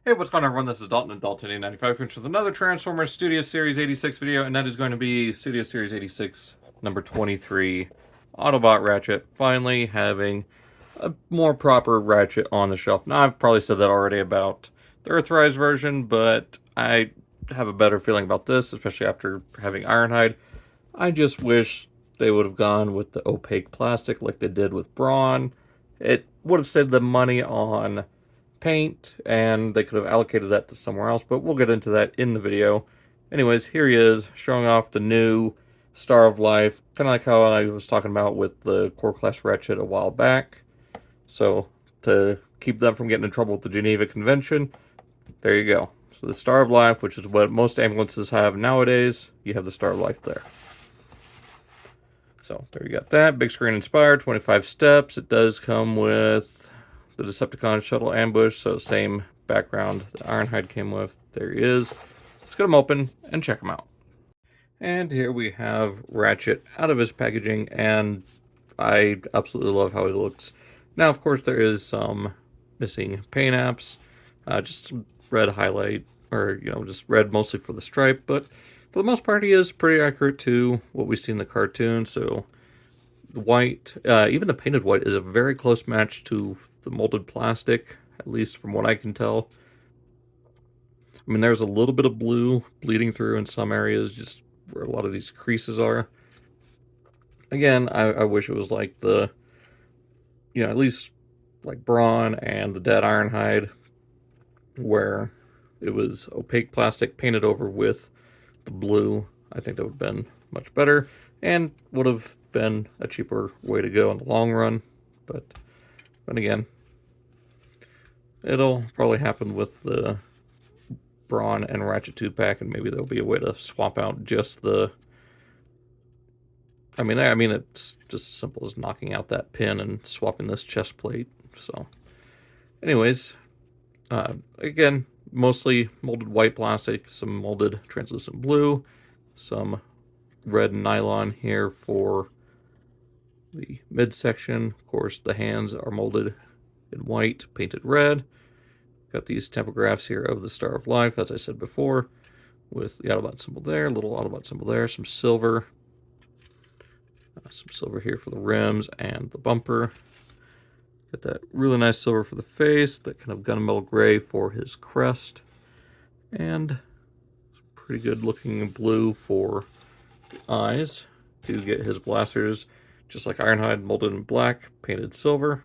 Hey, what's going on, everyone? This is Dalton and Dalton895 with another Transformers Studio Series 86 video, and that is going to be Studio Series 86, number 23, Autobot Ratchet, finally having a more proper Ratchet on the shelf. Now, I've probably said that already about the Earthrise version, but I have a better feeling about this, especially after having Ironhide. I just wish they would have gone with the opaque plastic like they did with Brawn. It would have saved them money on paint, and they could have allocated that to somewhere else, but we'll get into that in the video. Anyways, here he is, showing off the new Star of Life, kind of like how I was talking about with the Core Class Ratchet a while back. So, to keep them from getting in trouble with the Geneva Convention, there you go. So the Star of Life, which is what most ambulances have nowadays, you have the Star of Life there. So, there you got that. Big screen inspired, 25 steps. It does come with the Decepticon shuttle ambush, so same background that Ironhide came with. There he is. Let's get him open and check him out. And here we have Ratchet out of his packaging, and I absolutely love how he looks. Now, of course, there is some missing paint apps, just some red highlight, or, just red mostly for the stripe, but for the most part, he is pretty accurate to what we see in the cartoon, so the white, even the painted white, is a very close match to the molded plastic, at least from what I can tell. I mean, there's a little bit of blue bleeding through in some areas, just where a lot of these creases are. Again, I wish it was like the, at least like Brawn and the Dead Ironhide, where it was opaque plastic painted over with the blue. I think that would have been much better, and would have been a cheaper way to go in the long run. But again, it'll probably happen with the Brawn and Ratchet 2 pack, and maybe there'll be a way to swap out just the... I mean, it's just as simple as knocking out that pin and swapping this chest plate. So, anyways, again, mostly molded white plastic, some molded translucent blue, some red nylon here for the midsection. Of course, the hands are molded in white, painted red. Got these tempographs here of the Star of Life, as I said before, with the Autobot symbol there, little Autobot symbol there, some silver here for the rims and the bumper. Got that really nice silver for the face, that kind of gunmetal gray for his crest, and pretty good looking blue for the eyes. To get his blasters, just like Ironhide, molded in black, painted silver.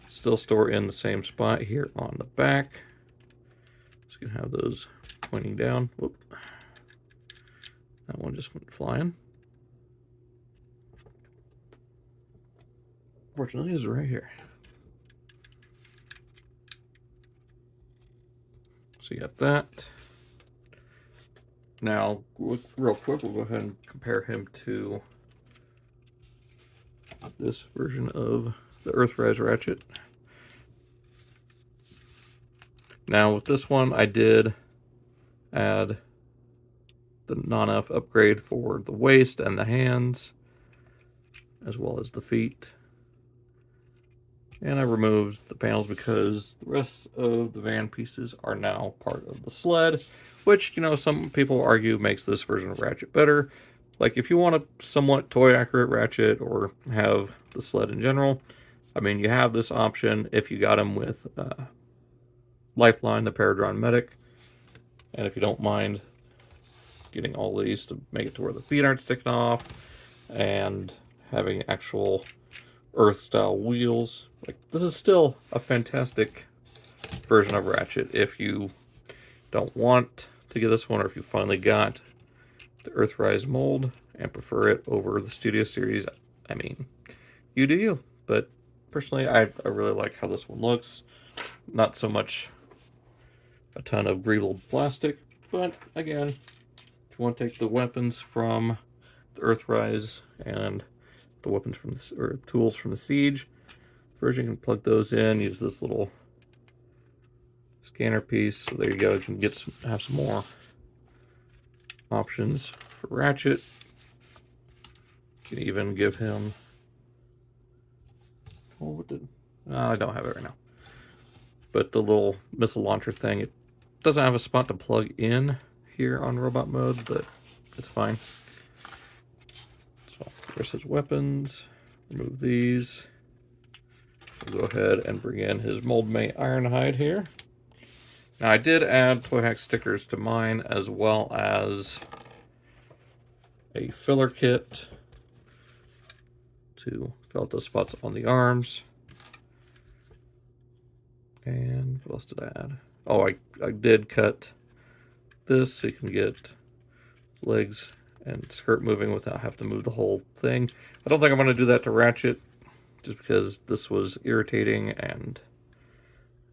Still store in the same spot here on the back. Just gonna have those pointing down. Whoop. That one just went flying. Fortunately, it's right here. So you got that. Now, real quick, we'll go ahead and compare him to this version of the Earthrise Ratchet. Now, with this one, I did add the non-F upgrade for the waist and the hands, as well as the feet. And I removed the panels because the rest of the van pieces are now part of the sled, which, some people argue makes this version of Ratchet better. Like, if you want a somewhat toy-accurate Ratchet, or have the sled in general, I mean, you have this option if you got him with Lifeline, the Paradron Medic. And if you don't mind getting all these to make it to where the feet aren't sticking off, and having actual Earth-style wheels, like, this is still a fantastic version of Ratchet. If you don't want to get this one, or if you finally got the Earthrise mold and prefer it over the Studio Series, I mean, you do you. But personally, I really like how this one looks. Not so much a ton of greebled plastic, but again, if you want to take the weapons from the Earthrise and the weapons from the, or tools from the Siege version, you can plug those in, use this little scanner piece. So there you go, you can have some more options for Ratchet. You can even give him, I don't have it right now, but the little missile launcher thing, it Doesn't have a spot to plug in here on robot mode, but it's fine. So there's his weapons. Remove these. We'll go ahead and bring in his mold mate Ironhide here. Now I did add Toy Hack stickers to mine, as well as a filler kit to fill out the spots on the arms. And what else did I add? Oh, I did cut this so you can get legs and skirt moving without having to move the whole thing. I don't think I'm going to do that to Ratchet, just because this was irritating and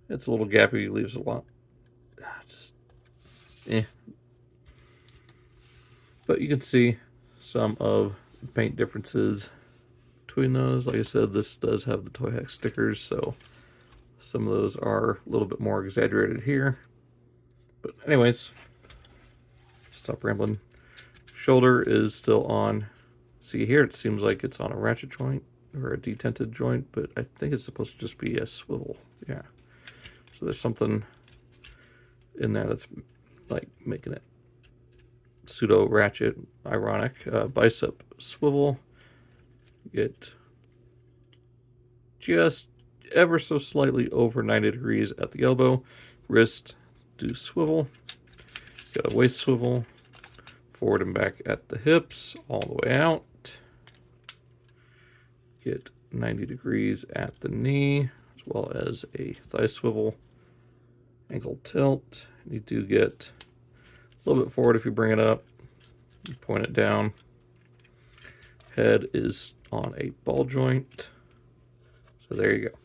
it's a little gappy, leaves a lot. Just, But you can see some of the paint differences between those. Like I said, this does have the Toy Hack stickers, so some of those are a little bit more exaggerated here. But anyways, stop rambling. Shoulder is still on. See here, it seems like it's on a ratchet joint or a detented joint, but I think it's supposed to just be a swivel. Yeah. So there's something in there that's like making it pseudo ratchet. Ironic. Bicep swivel. Get just ever so slightly over 90 degrees at the elbow. Wrist do swivel. Got a waist swivel. Forward and back at the hips, all the way out. Get 90 degrees at the knee, as well as a thigh swivel. Ankle tilt. You do get a little bit forward if you bring it up. You point it down. Head is on a ball joint. So there you go.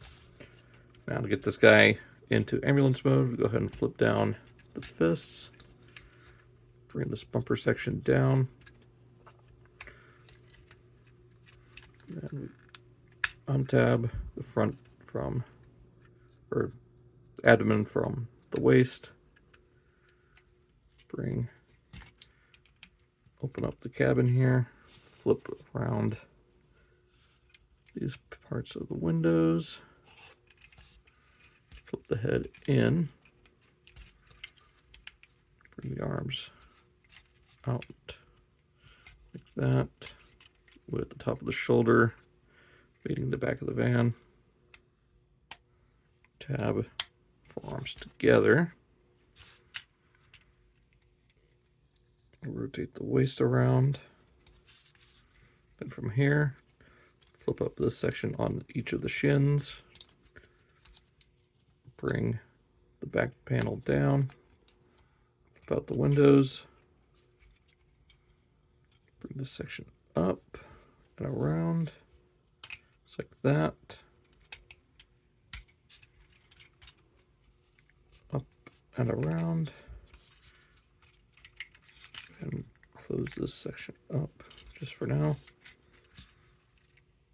Now to get this guy into ambulance mode, we go ahead and flip down the fists. Bring this bumper section down. And untab the front from, or abdomen from the waist. Open up the cabin here. Flip around these parts of the windows. Flip the head in. Bring the arms out like that, with the top of the shoulder meeting the back of the van. Tab forearms together. Rotate the waist around. Then from here, flip up this section on each of the shins. Bring the back panel down. Flip out the windows. Bring this section up and around, just like that. Up and around. And close this section up just for now.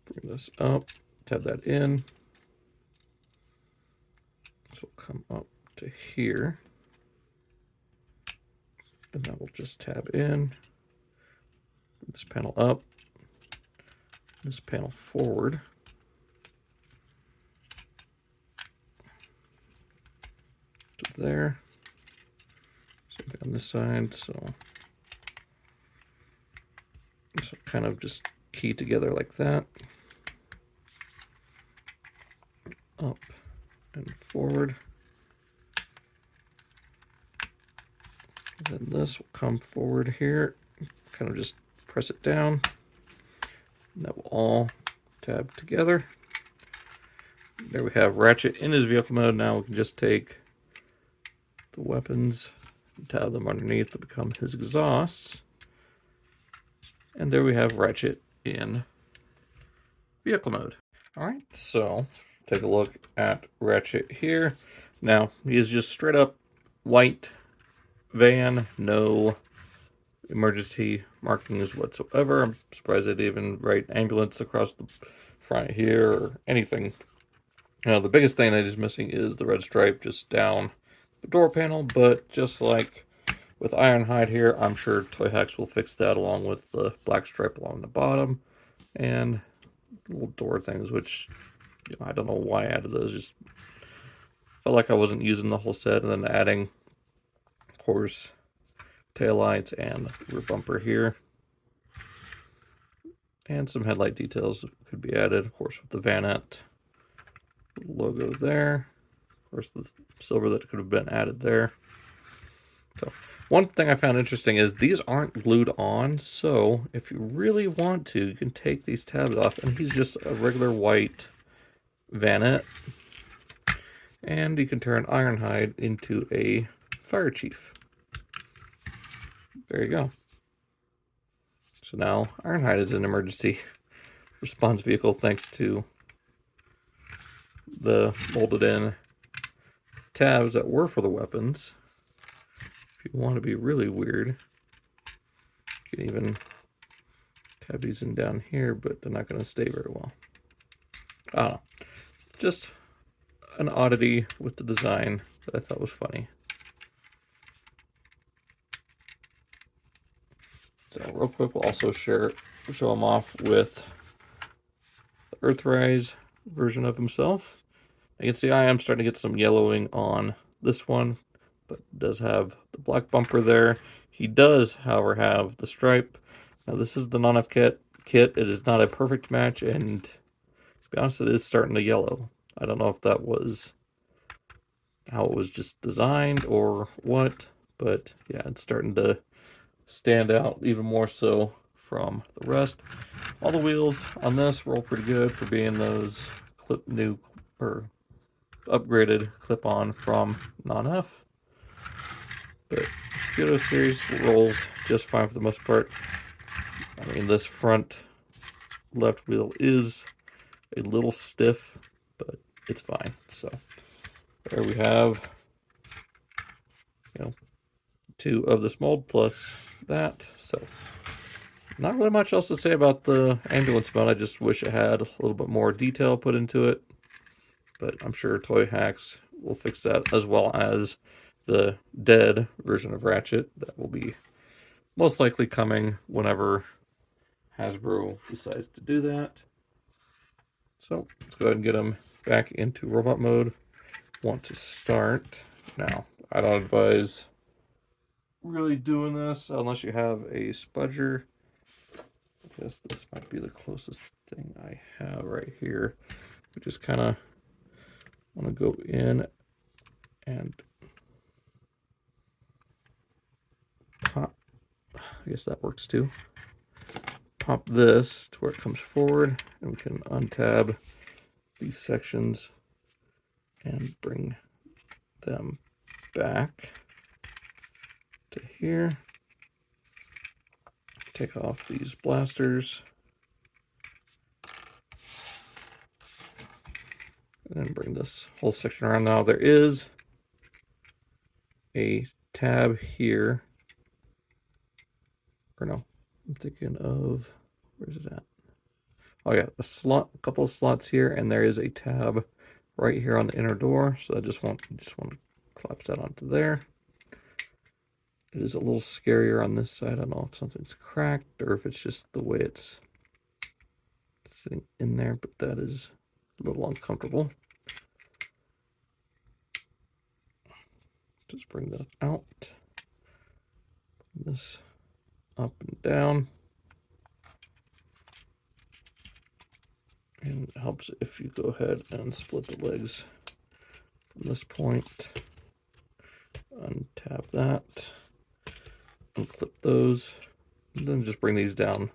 Bring this up, tab that in. This will come up to here. And that will just tab in. This panel up, this panel forward. To there. Same thing on this side, so this will kind of just key together like that. Up and forward. And then this will come forward here, kind of just press it down, and that will all tab together. There we have Ratchet in his vehicle mode. Now we can just take the weapons and tab them underneath to become his exhausts. And there we have Ratchet in vehicle mode. Alright, so take a look at Ratchet here. Now, he is just straight up white van, no emergency markings whatsoever. I'm surprised they didn't even write ambulance across the front here or anything. Now, the biggest thing that is missing is the red stripe just down the door panel, but just like with Ironhide here, I'm sure Toy Hacks will fix that along with the black stripe along the bottom and little door things, which, you know, I don't know why I added those. Just felt like I wasn't using the whole set, and then adding course, taillights and rear bumper here. And some headlight details could be added, of course, with the Vanette logo there. Of course, the silver that could have been added there. So, one thing I found interesting is these aren't glued on, so if you really want to, you can take these tabs off, and he's just a regular white Vanette. And you can turn Ironhide into a fire chief. There you go. So now Ironhide is an emergency response vehicle thanks to the molded in tabs that were for the weapons. If you want to be really weird, you can even tab these in down here, but they're not going to stay very well. I don't know. Just an oddity with the design that I thought was funny. So real quick, we'll also show him off with the Earthrise version of himself. You can see I am starting to get some yellowing on this one, but it does have the black bumper there. He does, however, have the stripe. Now this is the non-F kit. It is not a perfect match, and to be honest, it is starting to yellow. I don't know if that was how it was just designed or what, but yeah, it's starting to stand out even more so from the rest. All the wheels on this roll pretty good for being those new or upgraded clip-on from non-F. But Kyoto series rolls just fine for the most part. I mean, this front left wheel is a little stiff, but it's fine. So there we have, two of this mold plus that. So not really much else to say about the ambulance mode. I just wish it had a little bit more detail put into it, but I'm sure Toy Hacks will fix that, as well as the dead version of Ratchet that will be most likely coming whenever Hasbro decides to do that. So let's go ahead and get him back into robot mode. Want to start now. I don't advise really doing this unless you have a spudger. I guess this might be the closest thing I have right here. We just kind of want to go in and pop. I guess that works too. Pop this to where it comes forward, and we can untab these sections and bring them back to here. Take off these blasters, and then bring this whole section around. Now there is a tab here, or no, I'm thinking of, where's it at? Oh yeah, a couple of slots here, and there is a tab right here on the inner door. So I just want to collapse that onto there. It is a little scarier on this side. I don't know if something's cracked or if it's just the way it's sitting in there, but that is a little uncomfortable. Just bring that out. Bring this up and down. And it helps if you go ahead and split the legs from this point. Untap that. Unclip those. And then just bring these down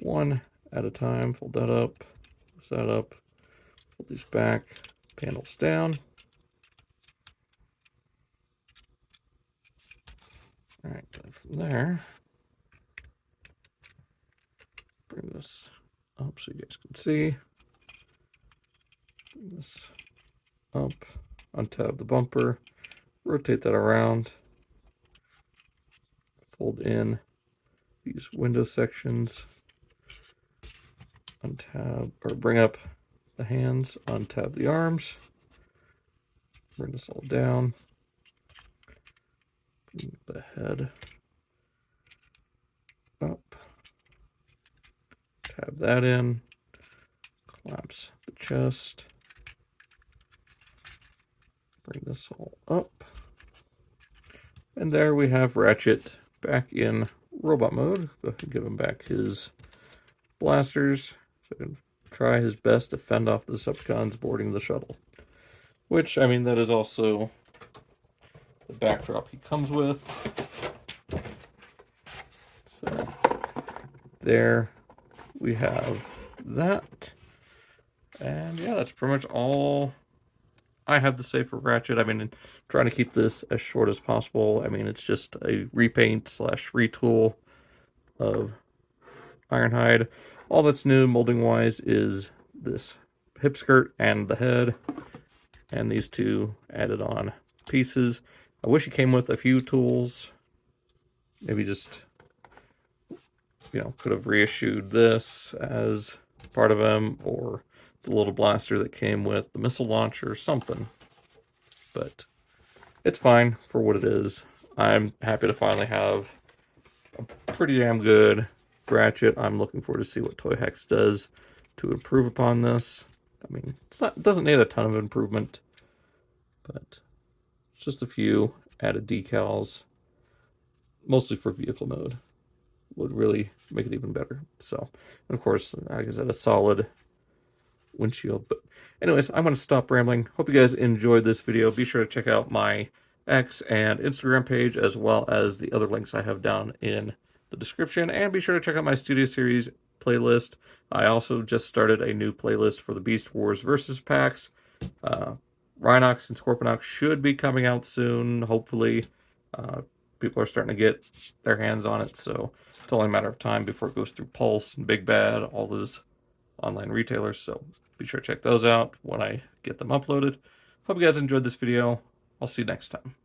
one at a time. Fold that up. Close that up. Fold these back. Panels down. Alright, then from there, bring this up so you guys can see. Bring this up, untab the bumper, rotate that around, fold in these window sections, untab or bring up the hands, untab the arms, bring this all down, bring the head up, tab that in, collapse the chest, bring this all up, And there we have Ratchet back in robot mode. Go ahead and give him back his blasters. So he can try his best to fend off the Decepticons boarding the shuttle. Which, I mean, that is also the backdrop he comes with. So there we have that. And yeah, that's pretty much all I have to say for Ratchet. I mean, trying to keep this as short as possible. I mean, it's just a repaint slash retool of Ironhide. All that's new molding wise is this hip skirt and the head, and these two added on pieces. I wish it came with a few tools. Maybe just, you know, could have reissued this as part of them, or the little blaster that came with the missile launcher or something. But it's fine for what it is. I'm happy to finally have a pretty damn good Ratchet. I'm looking forward to see what Toy Hex does to improve upon this. I mean, it doesn't need a ton of improvement, but just a few added decals, mostly for vehicle mode, would really make it even better. So, and of course, like I said, a solid windshield. But anyways, I'm going to stop rambling. Hope you guys enjoyed this video. Be sure to check out my X and Instagram page, as well as the other links I have down in the description. And be sure to check out my Studio Series playlist. I also just started a new playlist for the Beast Wars versus packs. Rhinox and Scorponok should be coming out soon, hopefully. People are starting to get their hands on it, so it's only a matter of time before it goes through Pulse and Big Bad, all those online retailers. So be sure to check those out when I get them uploaded. Hope you guys enjoyed this video. I'll see you next time.